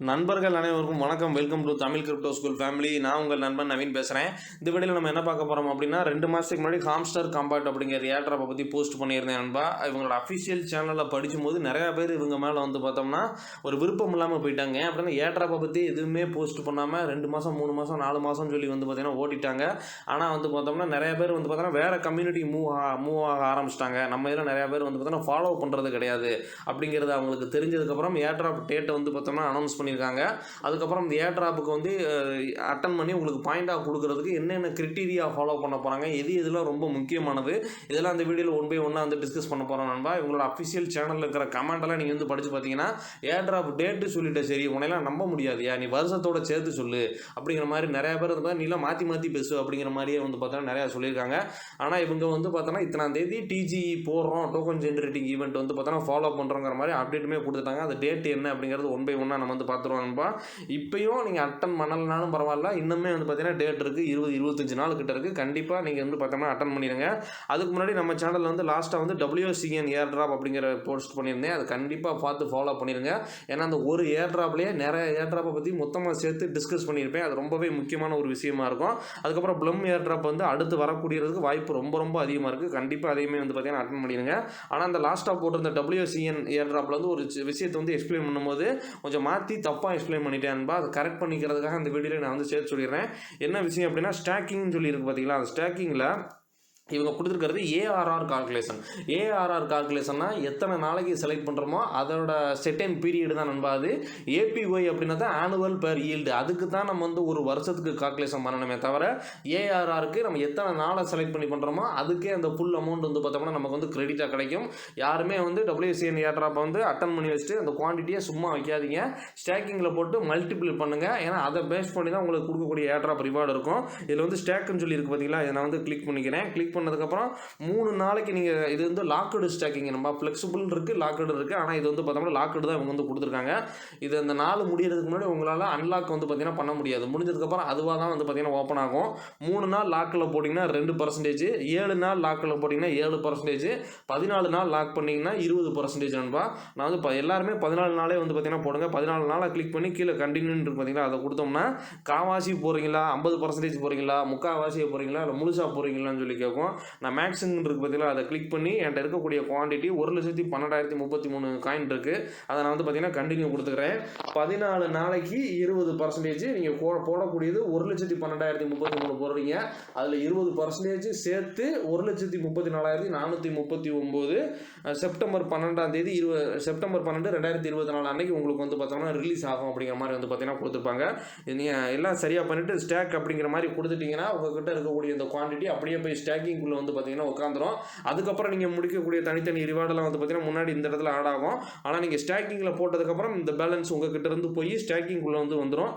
நண்பர்கள் அனைவருக்கும் வணக்கம். Welcome to Tamil crypto school family. நான் உங்கள் நண்பன் நவீன் பேசுகிறேன். இந்த வீடியோவில் நம்ம என்ன பார்க்க போகிறோம் அப்படின்னா, 2 மாதத்துக்கு முன்னாடி ஹாம்ஸ்டர் காம்பேக்ட் அப்படிங்கிற ஏர்ட்ராப்பை பற்றி போஸ்ட் பண்ணியிருந்தேன் நண்பா. இவங்களோட அஃபிஷியல் சேனலில் படிக்கும்போது நிறையா பேர் இவங்க மேலே வந்து பார்த்தோம்னா ஒரு விருப்பம் இல்லாமல் போயிட்டாங்க. அப்படின்னா ஏர்ட்ராப்பை பற்றி எதுவுமே போஸ்ட் பண்ணாமல் 2 மாதம் 3 மாதம் 4 மாதம் சொல்லி வந்து பார்த்தீங்கன்னா ஓட்டிட்டாங்க. ஆனால் வந்து பார்த்தோம்னா நிறைய பேர் வந்து பார்த்தோன்னா வேறு கம்யூனிட்டி மூவ் ஆக ஆரம்பிச்சிட்டாங்க. நம்ம இதில் நிறையா பேர் வந்து பார்த்தோன்னா ஃபாலோ பண்ணுறது கிடையாது அப்படிங்கிறது அவங்களுக்கு தெரிஞ்சதுக்கப்புறம் ஏர்ட்ராப் டேட்டை வந்து பார்த்தோம்னா அனௌன்ஸ் பண்ணியிருக்காங்க. அதுக்கப்புறம் இந்த ஏர்ட்ராப்புக்கு வந்து அட்டன் பண்ணி உங்களுக்கு பாயிண்டாக கொடுக்கறதுக்கு என்னென்ன கிரிட்டீரியா ஃபாலோ பண்ண போகிறாங்க, இதெல்லாம் ரொம்ப முக்கியமானது, இதெல்லாம் அந்த வீடியோவில் 1 by 1 வந்து டிஸ்கஸ் பண்ண போகிறோம் நண்பா. இவங்களோட அஃபிஷியல் சேனலில் இருக்கிற கமெண்டெல்லாம் நீங்கள் வந்து படித்து பார்த்தீங்கன்னா, ஏர்ட்ராப் டேட்டு சொல்லிட்டு சரி உன்னையெல்லாம் நம்ப முடியாதுயா, நீ வருஷத்தோட சேர்த்து சொல்லு அப்படிங்கிற மாதிரி நிறைய பேர் வந்து நீலாம் மாற்றி பேசு அப்படிங்கிற மாதிரியே வந்து பார்த்தோன்னா நிறையா சொல்லியிருக்காங்க. ஆனால் இவங்க வந்து பார்த்தோன்னா இத்தனாம் தேதி டிஜி போடுறோம், டோக்கன் ஜென்ரேட்டிங் ஈவெண்ட் வந்து பார்த்தோன்னா ஃபாலோ பண்ணுறோங்கிற மாதிரி அப்டேட்டுமே கொடுத்துட்டாங்க. அது டேட் என்ன அப்படிங்கிறது 1 by 1 நம்ம வந்து பார்த்துருவோம் நண்பா. இப்பயும் நீங்கள் அட்டன் பண்ணலனாலும் பரவாயில்ல, இன்னுமே வந்து பார்த்தீங்கன்னா டேட் இருக்குது, 20-25 நாள் கிட்ட இருக்குது. கண்டிப்பாக நீங்கள் வந்து பார்த்தோம்னா அட்டன் பண்ணிடுங்க. அதுக்கு முன்னாடி நம்ம சேனலில் வந்து லாஸ்ட்டாக வந்து WCN ஏர்ட்ராப் அப்படிங்கிற போஸ்ட் பண்ணியிருந்தேன். அது கண்டிப்பாக பார்த்து ஃபாலோ பண்ணிடுங்க. ஏன்னா அந்த ஒரு ஏர்ட்ராப்லேயே நிறைய ஏர்ட்ராப்பை பற்றி மொத்தமாக சேர்த்து டிஸ்கஸ் பண்ணியிருப்பேன். அது ரொம்பவே முக்கியமான ஒரு விஷயமா இருக்கும். அதுக்கப்புறம் ப்ளம் ஏர்ட்ராப் வந்து அடுத்து வரக்கூடியதுக்கு வாய்ப்பு ரொம்ப அதிகமாக இருக்குது. கண்டிப்பாக அதையுமே வந்து பார்த்தீங்கன்னா அட்டன் பண்ணிடுங்க. ஆனால் அந்த லாஸ்ட்டாக போட்டிருந்த WCN ஏர்ட்ராப்பில் வந்து ஒரு விஷயத்தை வந்து எக்ஸ்பிளைன் பண்ணும்போது கொஞ்சம் மாற்றி தப்பாக எக்ஸ்பிளைன் பண்ணிட்டேன்பா. அதை கரெக்ட் பண்ணிக்கிறதுக்காக அந்த வீடியோவில் நான் வந்து சேர்த்து சொல்லிடுறேன். என்ன விஷயம் அப்படின்னா, ஸ்டாக்கிங்னு சொல்லியிருக்கு பார்த்தீங்களா, அந்த ஸ்டாக்கிங்கில் இவங்க கொடுத்துருக்கிறது ஏஆர்ஆர் கால்குலேஷன். ஏஆர்ஆர் கால்குலேஷன்னா எத்தனை நாளைக்கு செலக்ட் பண்ணுறோமோ அதோட செட்டன் பீரியடு தான் நண்பா. அது ஏபிஒய் அப்படின்னா தான் ஆனுவல் பெர் ஈல்டு. அதுக்கு தான் நம்ம வந்து ஒரு வருஷத்துக்கு கால்குலேஷன் பண்ணணுமே தவிர, ஏஆர்ஆருக்கு நம்ம எத்தனை நாளை செலக்ட் பண்ணி பண்ணுறோமோ அதுக்கே அந்த ஃபுல் அமௌண்ட் வந்து பார்த்தோம்னா நமக்கு வந்து கிரெடிட்டாக கிடைக்கும். யாருமே வந்து WCN ஏர்ட்ராப்பை வந்து அட்டன் பண்ணி வச்சுட்டு அந்த குவான்டிட்டியை சும்மா வைக்காதீங்க. ஸ்டாக்கிங்கில் போட்டு மல்டிபிள் பண்ணுங்கள். ஏன்னா அதை பேஸ் பண்ணி தான் உங்களுக்கு கொடுக்கக்கூடிய ஏர்ட்ராப் ரிவார்டு இருக்கும். இதில் வந்து ஸ்டாக்குன்னு சொல்லி இருக்கு பார்த்தீங்களா, இதை நான் வந்து கிளிக் பண்ணிக்கிறேன். கிளிக் பண்ணதுக்கப்புறம் 3 நாளைக்கு நீங்கள் இது வந்து லாக்கடு ஸ்டாக்கிங், நம்ம ஃப்ளெக்சிபிள் இருக்குது, லாக்கடு இருக்குது. ஆனால் இது வந்து பார்த்தோம்னா லாக்கடு தான் இவங்க வந்து கொடுத்துருக்காங்க. இது அந்த நாள் முடியறதுக்கு முன்னாடி உங்களால் அன்லாக் வந்து பார்த்தீங்கன்னா பண்ண முடியாது. முடிஞ்சதுக்கப்புறம் அதுவாக தான் வந்து பார்த்தீங்கன்னா ஓப்பன் ஆகும். 3 நாள் லாக்கில் போட்டிங்கன்னா 2%, 7 நாள் லாக்கில் போட்டிங்கன்னா 7%, 14 நாள் லாக் பண்ணிங்கன்னா 20% நண்பா. நான் வந்து எல்லாருமே 14 நாளே வந்து பார்த்தீங்கன்னா போடுங்க. 14 நாளை கிளிக் பண்ணி கீழே கண்டினியூன்னு இருக்கு பார்த்தீங்களா, அதை கொடுத்தோம்னா காவாசி போகிறீங்களா, 50% போகிறீங்களா, முக்கால்வாசியை போகிறீங்களா, இல்லை முழுசாக போகிறீங்களான்னு சொல்லி கேட்கும். நான் மேக்ஸிங் இருக்குது பார்த்தீங்களா, அதை கிளிக் பண்ணி என்கிட்ட இருக்கக்கூடிய குவான்டிட்டி 1,12,033 காயின் இருக்குது. அதை நான் வந்து பார்த்தீங்கன்னா கண்டினியூ கொடுத்துக்கிறேன். 14 நாளைக்கு 20%. நீங்கள் போடக்கூடியது 1,12,033 போடுறீங்க. அதில் 20% சேர்த்து 1,34,439 செப்டம்பர் 12 செப்டம்பர் 12 2024 அன்னைக்கு உங்களுக்கு வந்து பார்த்தோம்னா ரிலீஸ் ஆகும் அப்படிங்கிற மாதிரி வந்து பார்த்தீங்கன்னா கொடுத்துருப்பாங்க. நீங்கள் எல்லாம் சரியாக பண்ணிவிட்டு ஸ்டாக் அப்படிங்கிற மாதிரி கொடுத்துட்டிங்கன்னா உங்கள்கிட்ட இருக்கக்கூடிய இந்த குவான்டிட்டி அப்படியே போய் ஸ்டாக்கிங்குள்ளே வந்து பார்த்தீங்கன்னா உட்காந்துரும். அதுக்கப்புறம் நீங்கள் முடிக்கக்கூடிய தனித்தனி ரிவார்டெல்லாம் வந்து பார்த்தீங்கன்னா முன்னாடி இந்த இடத்துல ஆட் ஆகும். ஆனால் நீங்கள் ஸ்டாக்கிங்கில் போட்டதுக்கப்புறம் இந்த பேலன்ஸ் உங்ககிட்ட இருந்து போய் ஸ்டாக்கிங்குள்ளே வந்து வந்துடும்.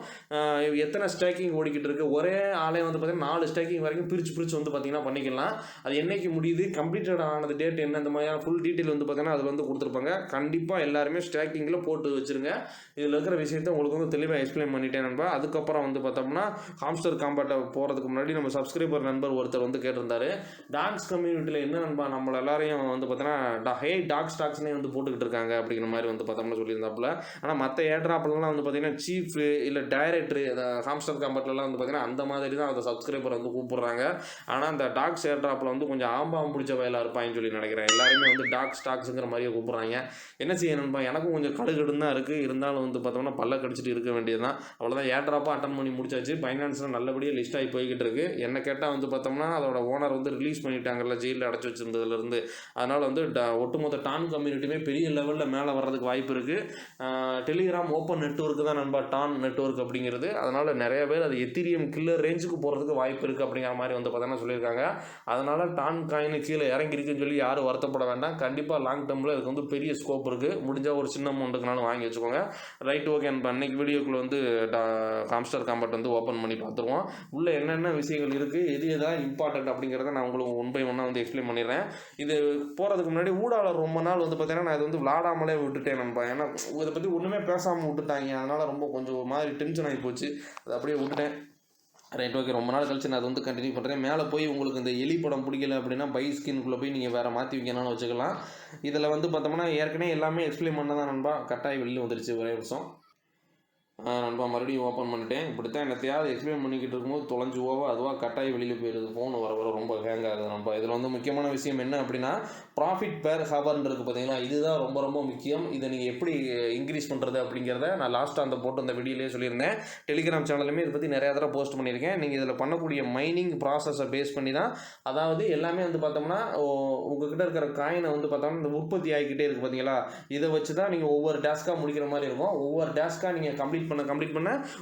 எத்தனை ஸ்டாக்கிங் ஓடிக்கிட்டு இருக்குது, ஒரே ஆளே வந்து பார்த்தீங்கன்னா 4 ஸ்டாக்கிங் வரைக்கும் பிரித்து வந்து பார்த்தீங்கன்னா பண்ணிக்கலாம். அது என்னைக்கு முடியுது, கம்ப்ளீட்டட் ஆனது டேட் என்ன, இந்த மாதிரியான ஃபுல் டீட்டெயில் வந்து பார்த்தீங்கன்னா அதில் வந்து கொடுத்துருப்பாங்க. கண்டிப்பாக எல்லாருமே ஸ்டாக்கிங்கில் போட்டு வச்சுருங்க. இதில் இருக்கிற விஷயத்தை உங்களுக்கு வந்து தெளிவாக எக்ஸ்பிளைன் பண்ணிட்டேன் நண்பா. அதுக்கப்புறம் வந்து பார்த்தோம்னா ஹாம்ஸ்டர் காம்பேக்டை போகிறதுக்கு முன்னாடி நம்ம சப்ஸ்கிரைபர் நண்பர் ஒருத்தர் வந்து கேட்டிருந்தாரு, டாக்ஸ் கம்யூனிட்டியில் என்ன நண்பா நம்மளை எல்லாரையும் வந்து பார்த்தோன்னா டாக் ஸ்டாக்ஸ்னே வந்து போட்டுக்கிட்டு இருக்காங்க அப்படிங்கிற மாதிரி வந்து பார்த்தோம்னா சொல்லியிருந்தாப்புல. ஆனால் மற்ற ஏர்ட்ராப்லாம் வந்து பார்த்தீங்கன்னா சீஃப் இல்லை டைரக்டர் ஹாம்ஸ்டர் காம்பேக்ட்லாம் வந்து பார்த்தீங்கன்னா அந்த மாதிரி தான் அந்த சப்ஸ்கிரைபர் வந்து கூப்பிட்றாங்க. ஆனால் அந்த டாக்ஸ் ஏர்ட்ராப்பில் வந்து கொஞ்சம் ஆம்பாம் பிடிச்ச வயலாக இருப்பாங்கன்னு சொல்லி நினைக்கிறேன். எல்லாருமே வந்து டாக் ஸ்டாக்ஸுங்கிற மாதிரியே கூப்பிட்றாங்க. என்ன செய்ய நண்பா, எனக்கும் கொஞ்சம் கடுகடுன்னு தான் இருக்குது. இருந்தாலும் வந்து பார்த்தோம்னா பல்ல கடிச்சிட்டு இருக்க வேண்டியது தான். அவ்வளோதான், ஏர்ட்ராப்பாக அட்டன் பண்ணி முடிச்சாச்சு. ஃபைனான்ஸில் நல்லபடியாக லிஸ்ட் ஆகி போய்கிட்டு இருக்குது. என்ன கேட்டால் வந்து பார்த்தோம்னா அதோட ஓனர் வந்து ரிலீஸ் பண்ணிட்டாங்கல்ல, ஜெயிலில் அடைச்சி வச்சிருந்ததுலேருந்து. அதனால் வந்து ஒட்டுமொத்த டான் கம்யூனிட்டியுமே பெரிய லெவலில் மேலே வர்றதுக்கு வாய்ப்பு இருக்குது. டெலிகிராம் ஓப்பன் நெட்வொர்க்கு தான் நண்பா டான் நெட்வொர்க் அப்படிங்கிறது. அதனால் நிறைய பேர் அது எத்திரியம் கில்லர் ரேஞ்சுக்கு போகிறதுக்கு வாய்ப்பு இருக்குது அப்படிங்கிற மாதிரி வந்து பார்த்தோன்னா சொல்லியிருக்காங்க. அதனால் டான் காயின் கீழே இறங்கிருக்குன்னு சொல்லி யாரும் வருத்தப்பட வேண்டாம். கண்டிப்பாக லாங் டேர்மில் இதுக்கு வந்து பெரிய ஸ்கோப் இருக்குது. முடிஞ்சால் ஒரு சின்ன அமௌண்ட்டுக்குனாலும் வாங்கி வச்சுக்கோங்க. Right, okay. அன்னைக்கு வீடியோக்குள்ளே வந்து ஹாம்ஸ்டர் காம்பேக்ட் வந்து ஓப்பன் பண்ணி பார்த்துருவோம். உள்ளே என்னென்ன விஷயங்கள் இருக்குது, எது எதாவது இம்பார்ட்டன்ட் அப்படிங்கிறத நான் உங்களுக்கு 1 by 1 வந்து எக்ஸ்பிளைன் பண்ணிடுறேன். இது போகிறதுக்கு முன்னாடி ஊடாளர் ரொம்ப நாள் வந்து பார்த்தீங்கன்னா நான் இது வந்து விளாடாமலே விட்டுட்டேன் நண்பா. ஏன்னா இதை பற்றி ஒன்றுமே பேசாமல் விட்டுட்டாங்க. அதனால் ரொம்ப கொஞ்சம் ஒரு மாதிரி டென்ஷன் ஆகி போச்சு. அதை அப்படியே விட்டுட்டேன். Right, okay. ரொம்ப நாள் கழிச்சு நான் அதை வந்து கண்டினியூ பண்ணுறேன். மேலே போய் உங்களுக்கு இந்த எலி படம் பிடிக்கல அப்படின்னா பை ஸ்கின்குள்ளே போய் நீங்கள் வேறு மாற்றி வைக்கணும்னு வச்சுக்கலாம். இதில் வந்து பார்த்தோம்னா ஏற்கனவே எல்லாமே எக்ஸ்பிளைன் பண்ணதான் நண்பா. கட்டாயம் வெளியில் வந்துருச்சு ஒரே நிமிஷம். நண்பா மறுபடியும் ஓப்பன் பண்ணிட்டேன். இப்படித்தான் என்னத்தையாவது எக்ஸ்பிளைன் பண்ணிக்கிட்டு இருக்கும்போது தொலைஞ்சு போக அதுவாக கட்டாயி வெளியில் போயிடுது. ஃபோன் வர வர ரொம்ப ஹேங் ஆகுது நண்பா. இதில் வந்து முக்கியமான விஷயம் என்ன அப்படின்னா, ப்ராஃபிட் பேர் ஹவர்ன்னு இருக்குது பார்த்தீங்களா, இதுதான் ரொம்ப ரொம்ப முக்கியம். இதை நீங்கள் எப்படி இன்க்ரீஸ் பண்ணுறது அப்படிங்கிறத நான் லாஸ்ட்டாக அந்த வீடியோலேயே சொல்லியிருந்தேன். டெலிகிராம் சேனலுமே இதை பற்றி நிறையா தடவை போஸ்ட் பண்ணியிருக்கேன். நீங்கள் இதில் பண்ணக்கூடிய மைனிங் ப்ராசஸை பேஸ் பண்ணி தான், அதாவது எல்லாமே வந்து பார்த்தோம்னா உங்ககிட்ட இருக்கிற காயினை வந்து பார்த்தோம்னா இந்த உற்பத்தி ஆகிக்கிட்டே இருக்குது பார்த்தீங்களா, இதை வச்சு தான் நீங்கள் ஒவ்வொரு டாஸ்க்காக முடிக்கிற மாதிரி இருக்கும். ஒவ்வொரு டாஸ்க்காக நீங்கள் கம்ப்ளீட் பண்ண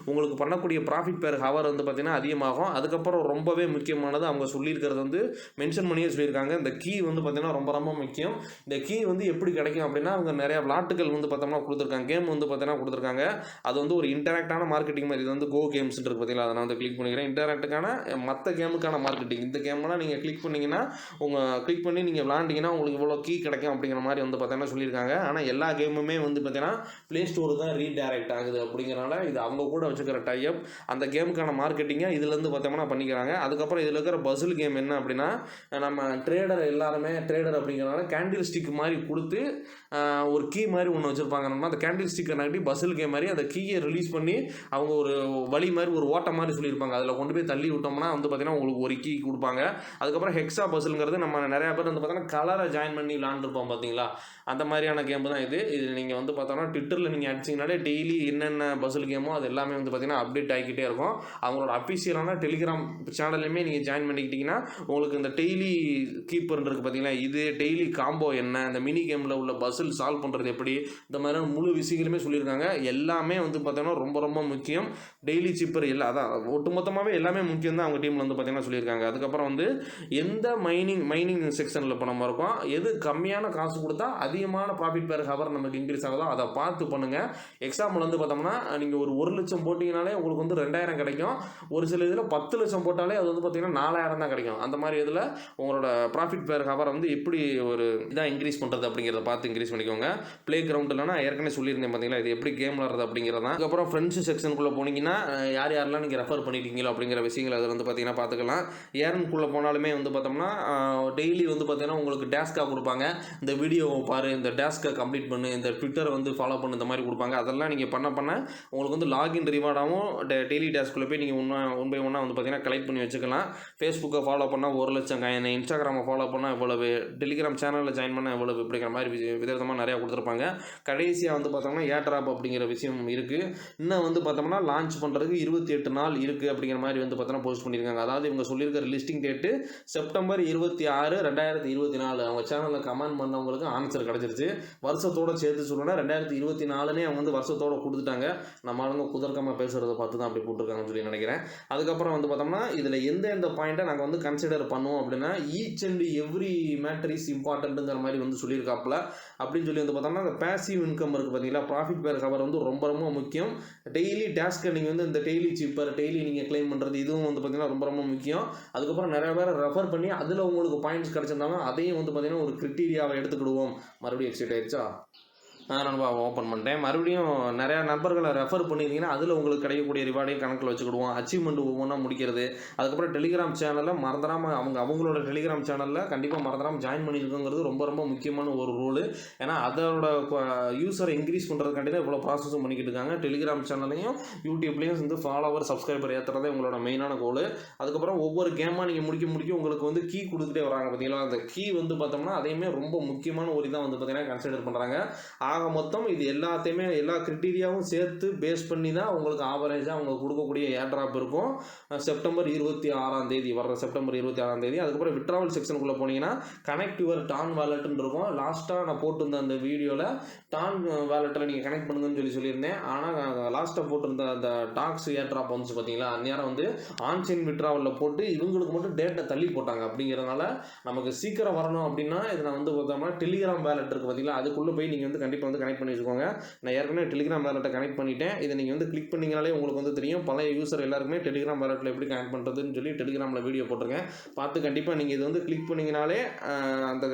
உங்களுக்கு பண்ணக்கூடிய ப்ராஃபிட் பேர் ஹவர் வந்து பார்த்தீங்கன்னா அதிகமாகும். அதுக்கப்புறம் ரொம்பவே முக்கியமானது அவங்க சொல்லியிருக்கிறது வந்து மென்ஷன் பண்ணியே சொல்லியிருக்காங்க. இந்த கீ வந்து பார்த்தீங்கன்னா ரொம்ப ரொம்ப முக்கியம். இந்த கீ வந்து எப்படி கிடைக்கும் அப்படின்னா, அவங்க நிறையா விளாட்டுகள் வந்து பார்த்தோம்னா கொடுத்துருக்காங்க, கேம் வந்து பார்த்தீங்கன்னா கொடுத்துருக்காங்க. அது வந்து ஒரு இன்டராக்டான மார்க்கெட்டிங் மாதிரி. இது வந்து கோ கேம்ஸ் இருக்கு பார்த்தீங்களா, அதை நான் வந்து கிளிக் பண்ணிக்கிறேன். இன்டராக்டுக்கான மற்ற கேமுக்கான மார்க்கெட்டிங். இந்த கேம்லாம் நீங்கள் கிளிக் பண்ணிங்கன்னா கிளிக் பண்ணி நீங்கள் விளாண்டிங்கன்னா உங்களுக்கு இவ்வளோ கீ கிடைக்கும் அப்படிங்கிற மாதிரி வந்து பார்த்தீங்கன்னா சொல்லியிருக்காங்க. ஆனால் எல்லா கேமுமே வந்து பார்த்தீங்கன்னா ப்ளே ஸ்டோர் தான் ரீடைரக்ட் ஆகுது அப்படிங்கிறனால இது அவங்க கூட வச்சுக்கிற டைப் அந்த கேமுக்கான மார்க்கெட்டிங்கை இதுலேருந்து பார்த்தோம்னா பண்ணிக்கிறாங்க. அதுக்கப்புறம் இதில் இருக்கிற பசில் கேம் என்ன அப்படின்னா, நம்ம ட்ரேடர் அப்படிங்கிறனால கேண்டில் ஸ்டிக் மாதிரி கொடுத்து ஒரு கீ மாதிரி ஒன்று வச்சுருப்பாங்க. நம்ம அந்த கேண்டில் ஸ்டிக்கை நாட்டி பசில் கேம் மாதிரி அந்த கீயை ரிலீஸ் பண்ணி அவங்க ஒரு வழி மாதிரி ஒரு ஓட்டம் மாதிரி சொல்லியிருப்பாங்க. அதில் கொண்டு போய் தள்ளி விட்டோம்னா வந்து பார்த்தீங்கன்னா உங்களுக்கு ஒரு கீ கொடுப்பாங்க. அதுக்கப்புறம் ஹெக்ஸா பசில்ங்கிறது நம்ம நிறையா பேர் வந்து பார்த்தீங்கன்னா கலரை ஜாயின் பண்ணி விளாண்டுருப்போம் பார்த்தீங்களா, அந்த மாதிரியான கேம் தான் இது. நீங்கள் வந்து பார்த்தோம்னா ட்விட்டரில் நீங்கள் அடிச்சிங்கனாலே டெய்லி என்னென்ன பசில் கேமோ அது எல்லாமே வந்து பார்த்தீங்கன்னா அப்டேட் ஆகிக்கிட்டே இருக்கும். அவங்களோட அஃபிஷியலான டெலிகிராம் சேனல்லையுமே நீங்கள் ஜாயின் பண்ணிக்கிட்டிங்கன்னா உங்களுக்கு இந்த டெய்லி கீப்பர் இருக்குது பார்த்தீங்களா, இது டெய்லி காம்போ என்ன, இந்த மினி கேமில் உள்ள பசில் சால்வ் பண்ணுறது எப்படி, இந்த மாதிரியான முழு விஷயங்களுமே சொல்லியிருக்காங்க. எல்லாமே வந்து பார்த்தீங்கன்னா ரொம்ப ரொம்ப முக்கியம். டெய்லி சீப்பர் எல்லாம் அதான் ஒட்டுமொத்தமாகவே எல்லாமே முக்கியம் தான் அவங்க டீமில் வந்து பார்த்தீங்கன்னா சொல்லியிருக்காங்க. அதுக்கப்புறம் வந்து எந்த மைனிங் செக்ஷனில் இப்போ நம்ம இருக்கோம், எது கம்மியான காசு கொடுத்தா அதிகமான ப்ராஃபிட் பேர் ஹவர் நமக்கு இன்க்ரீஸ் ஆகுதோ அதை பார்த்து பண்ணுங்கள். எக்ஸாம்பிள் வந்து பார்த்தோம்னா நீங்கள் ஒரு 1 லட்சம் போட்டிங்கனாலே உங்களுக்கு வந்து 2000 கிடைக்கும். ஒரு சில இதில் 10 லட்சம் போட்டாலே அது வந்து பார்த்தீங்கன்னா 4000 தான் கிடைக்கும். அந்த மாதிரி இதில் உங்களோட ப்ராஃபிட் பேர் ஹவர் வந்து எப்படி ஒரு இதாக இன்க்ரீஸ் பண்ணுறது அப்படிங்கிறத பார்த்து இன்க்ரீஸ் பண்ணிக்கோங்க. ப்ளே கிரவுண்ட் இல்லைனா ஏற்கனவே சொல்லியிருந்தேன் பார்த்தீங்களா, இது எப்படி கேம் விளாட்றது அப்படிங்கிறது தான். அதுக்கப்புறம் ஃப்ரெண்ட்ஸ் செக்ஷனுக்குள்ளே போனீங்கன்னா யாரெல்லாம் நீங்கள் ரெஃபர் பண்ணிட்டீங்களோ அப்படிங்கிற விஷயங்கள் அதில் வந்து பார்த்தீங்கன்னா பார்த்துக்கலாம். ஏர்னுக்குள்ளே போனாலுமே வந்து பார்த்தோம்னா டெய்லி வந்து பார்த்தீங்கன்னா உங்களுக்கு டாஸ்க்காக கொடுப்பாங்க. இந்த வீடியோவை பாரு, இந்த டாஸ்க்கை கம்ப்ளீட் பண்ணு, இந்த ட்விட்டரை வந்து ஃபாலோ பண்ணு, இந்த மாதிரி கொடுப்பாங்க. அதெல்லாம் நீங்கள் பண்ண உங்களுக்கு வந்து லாகின் ரிவார்டாகவும் டெய்லி டாஸ்க்குள்ளே போய் நீங்கள் ஒன் பை ஒன்னாக வந்து பார்த்தீங்கன்னா கலெக்ட் பண்ணி வச்சுக்கலாம். ஃபேஸ்புக்கை ஃபாலோ பண்ணால் 1 லட்சம் காயின், இன்ஸ்டாகிராமை ஃபாலோ பண்ணால் இவ்வளவு, டெலிகிராம் சேனலில் ஜாயின் பண்ணால் இவ்வளவு, இப்படிங்கிற மாதிரி விதவிதமாக நிறையா கொடுத்துருப்பாங்க. கடைசியாக வந்து பார்த்தோம்னா ஏர்ட்ராப் அப்படிங்கிற விஷயம் இருக்குது. இன்னும் வந்து பார்த்தோம்னா லான்ச் பண்ணுறதுக்கு 28 நாள் இருக்குது அப்படிங்கிற மாதிரி வந்து பார்த்தோன்னா போஸ்ட் பண்ணியிருக்காங்க. அதாவது இவங்க சொல்லியிருக்கிற லிஸ்டிங் டேட்டு செப்டம்பர் 26, 2024. அவங்க சேனலில் கமெண்ட் பண்ணவங்களுக்கு ஆன்சர் கிடச்சிருச்சு. வருஷத்தோடு சேர்த்து சொல்லணும்னா 2024 அவங்க வந்து வருஷத்தோடு கொடுத்துட்டாங்க. நம்ம ஆளுங்க குதர்க்கமாக பேசுகிறத பார்த்து தான் அப்படி போட்டிருக்காங்கன்னு சொல்லி நினைக்கிறேன். அதுக்கப்புறம் வந்து பார்த்தோம்னா இதில் எந்த பாயிண்ட்டை நாங்கள் வந்து கன்சிடர் பண்ணுவோம் அப்படின்னா, each and every matter is இம்பார்ட்டன்ட்டுங்கிற மாதிரி வந்து சொல்லியிருக்காப்புல. அப்படின்னு சொல்லி வந்து பார்த்தோம்னா அந்த பேசிவ் இன்கம் இருக்குது பார்த்தீங்களா, ப்ராஃபிட் பேர் ஹவர் வந்து ரொம்ப ரொம்ப முக்கியம். டெய்லி டாஸ்க்கை நீங்கள் வந்து இந்த டெய்லி சீப்பர் டெய்லி நீங்கள் கிளைம் பண்ணுறது இதுவும் வந்து பார்த்தீங்கன்னா ரொம்ப ரொம்ப முக்கியம். அதுக்கப்புறம் நிறைய பேரை ரெஃபர் பண்ணி அதில் உங்களுக்கு பாயிண்ட்ஸ் கிடச்சிருந்தாங்க, அதையும் வந்து பார்த்தீங்கன்னா ஒரு கிரிட்டீரியாவை எடுத்துக்கிடுவோம். மறுபடியும் எக்ஸைட் ஆயிடுச்சா, நண்பா ஓப்பன் பண்ணிட்டேன். மறுபடியும் நிறையா நண்பர்களை ரெஃபர் பண்ணியிருந்தீங்கன்னா அதில் உங்களுக்கு கிடைக்கக்கூடிய ரிவார்டையும் கணக்கில் வச்சுக்கிடுவோம். அச்சீவ்மெண்ட் ஒவ்வொன்றா முடிக்கிறது. அதுக்கப்புறம் டெலிகிராம் சேனலில் மறந்துடாமல் அவங்களோட டெலிகிராம் சேனலில் கண்டிப்பாக மறந்துடாமல் ஜாயின் பண்ணியிருக்குங்கிறது ரொம்ப ரொம்ப முக்கியமான ஒரு ரூலு. ஏன்னா அதோட யூஸரை இன்க்ரீஸ் பண்ணுறதுக்காண்டி தான் இவ்வளோ ப்ராசஸும் பண்ணிக்கிட்டு இருக்காங்க. டெலிகிராம் சேனல்லையும் யூடியூப்லேயும் வந்து ஃபாலோவர் சப்ஸ்கிரைபர் ஏற்றுறதே உங்களோட மெயினான கோல். அதுக்கப்புறம் ஒவ்வொரு கேமாக நீங்கள் முடிக்க உங்களுக்கு வந்து கீ கொடுத்துட்டே வராங்க பார்த்தீங்களா, அந்த கீ வந்து பார்த்தோம்னா அதையுமே ரொம்ப முக்கியமான ஒரு இதாக வந்து பார்த்தீங்கன்னா கன்சிடர் பண்ணுறாங்க. ஆக மொத்தம் இது எல்லாத்தையுமே எல்லா கிரிட்டீரியாவும் சேர்த்து பேஸ் பண்ணி தான் உங்களுக்கு ஆவரேஜாக அவங்க கொடுக்கக்கூடிய ஏர்ட்ராப் இருக்கும். செப்டம்பர் 26ஆம் தேதி வர்ற செப்டம்பர் 26ஆம் தேதி. அதுக்கப்புறம் விட்ராவல் செக்ஷனுக்குள்ளே போனீங்கன்னா கனெக்ட் யுவர் டான் வேலெட்னு இருக்கும். லாஸ்ட்டாக நான் போட்டிருந்த அந்த வீடியோவில் டான் வேலெட்டில் நீங்கள் கனெக்ட் பண்ணுங்கன்னு சொல்லியிருந்தேன். ஆனால் லாஸ்ட்டாக போட்டிருந்த அந்த டாக்ஸ் ஏர்ட்ராப் வந்துச்சு பார்த்தீங்களா, அந்நேரம் வந்து ஆன்சைன் விட்ராவலில் போட்டு இவங்களுக்கு மட்டும் டேட்டை தள்ளி போட்டாங்க. அப்படிங்கிறதுனால நமக்கு சீக்கிரம் வரணும் அப்படின்னா இதை நான் வந்து பார்த்தோம்னா டெலிகிராம் வேலெட் இருக்குது பார்த்தீங்களா, அதுக்குள்ளே போய் நீங்கள் வந்து கண்டிப்பாக வந்து கனெக்ட் பண்ணி வச்சுக்கோங்க. நான் ஏற்கனவே டெலிகிராம் வேலெட்டை கனெக்ட் பண்ணிட்டேன். இதை நீங்கள் வந்து கிளிக் பண்ணிங்கனாலே உங்களுக்கு வந்து தெரியும். பழைய யூசர் எல்லாருக்குமே டெலிகிராம் வேலெட்டில் எப்படி கனெக்ட் பண்ணுறதுன்னு சொல்லி டெலிகிராமில் வீடியோ போட்டிருக்கேன். பார்த்து கண்டிப்பாக நீங்கள் இது வந்து கிளிக் பண்ணிங்கனாலே அந்த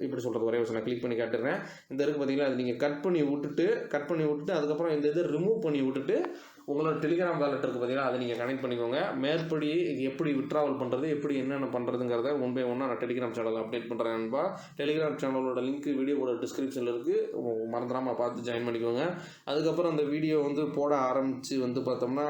இப்படி சொல்கிறது ஒரே விஷயம் நான் கிளிக் பண்ணி காட்டுறேன். இந்த இருக்குது பார்த்தீங்களா, அது நீங்கள் கட் பண்ணி விட்டுட்டு அதுக்கப்புறம் இந்த இது ரிமூவ் பண்ணி விட்டுட்டு உங்களோட டெலிகிராம் வாலெட் இருக்குது பார்த்தீங்கன்னா, அதை நீங்கள் கனெக்ட் பண்ணிக்கோங்க. மேற்படி எப்படி விட்ராவல் பண்ணுறது, எப்படி என்னென்ன பண்ணுறதுங்கிறத ஒன் பை ஒன்னாக நான் டெலிகிராம் சேனலில் அப்டேட் பண்ணுறேன் நண்பா. டெலிகிராம் சேனலோட லிங்க் வீடியோவோட டிஸ்கிரிப்ஷனில் இருக்குது, மறந்துடாமல் பார்த்து ஜாயின் பண்ணிக்கோங்க. அதுக்கப்புறம் அந்த வீடியோ வந்து போட ஆரம்பித்து வந்து பார்த்தோம்னா,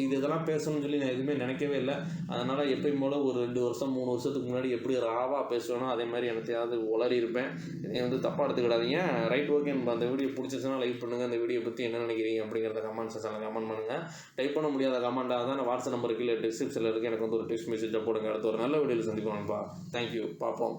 இதெல்லாம் பேசணும்னு சொல்லி நான் எதுவுமே நினைக்கவே இல்லை. அதனால் எப்பயும் போல் ஒரு 2 வருஷம் 3 வருஷத்துக்கு முன்னாடி எப்படி ராவாக பேசுவேனோ அதே மாதிரி எனத்தையாவது உளறி இருப்பேன். இதை வந்து தப்பாக எடுத்துக்கிடாதீங்க. Right, okay. அந்த வீடியோ பிடிச்சிச்சுன்னா லைக் பண்ணுங்கள். அந்த வீடியோ பற்றி என்ன நினைக்கிறீங்க அப்படிங்கிறத கமெண்ட் செக்ஷனில் கமெண்ட் பண்ணுங்கள். டைப் பண்ண முடியாத கமெண்ட்டாக தான் வாட்ஸ்அப் நம்பருக்கு இல்லை டிஸ்கிரிப்ஷனில் இருக்குது. எனக்கு வந்து ஒரு டெக்ஸ்ட் மெசேஜாக போடுங்க. அடுத்து ஒரு நல்ல வீடியோவில் சந்திப்போம்ப்பா. தேங்க்யூ. பார்ப்போம்.